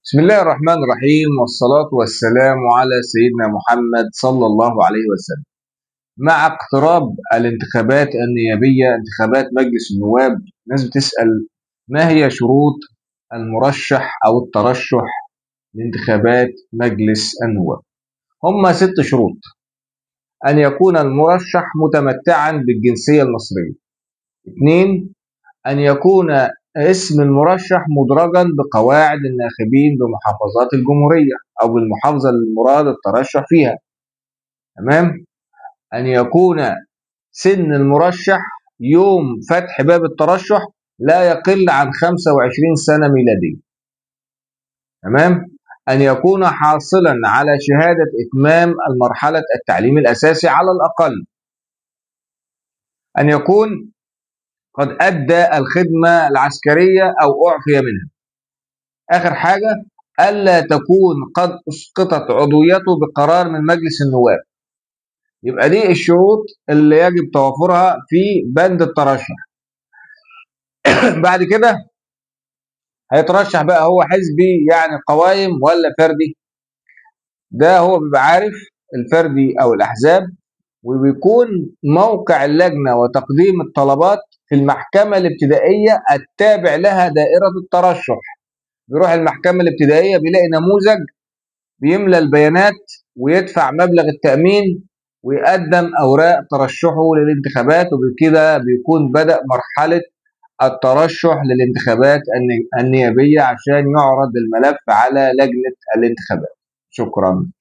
بسم الله الرحمن الرحيم، والصلاة والسلام على سيدنا محمد صلى الله عليه وسلم. مع اقتراب الانتخابات النيابية، انتخابات مجلس النواب، الناس بتسأل ما هي شروط المرشح أو الترشح لانتخابات مجلس النواب؟ هم 6 شروط: أن يكون المرشح متمتعا بالجنسية المصرية. 2. أن يكون اسم المرشح مدرجا بقواعد الناخبين بمحافظات الجمهورية أو بالمحافظة المراد الترشح فيها. تمام؟ أن يكون سن المرشح يوم فتح باب الترشح لا يقل عن 25 سنة ميلادية. تمام؟ أن يكون حاصلا على شهادة إتمام المرحلة التعليم الأساسي على الأقل. أن يكون قد أدى الخدمة العسكرية أو أعفي منها. آخر حاجة، ألا تكون قد أسقطت عضويته بقرار من مجلس النواب. يبقى دي الشروط اللي يجب توافرها في بند الترشح. بعد كده هيترشح بقى هو حزبي يعني قوائم ولا فردي. ده هو بيبقى عارف الفردي أو الأحزاب، وبيكون موقع اللجنة وتقديم الطلبات في المحكمة الابتدائية التابع لها دائرة الترشح. بيروح المحكمة الابتدائية بيلاقي نموذج، بيملى البيانات ويدفع مبلغ التأمين ويقدم أوراق ترشحه للانتخابات، وبكده بيكون بدأ مرحلة الترشح للانتخابات النيابية عشان يعرض الملف على لجنة الانتخابات. شكرا.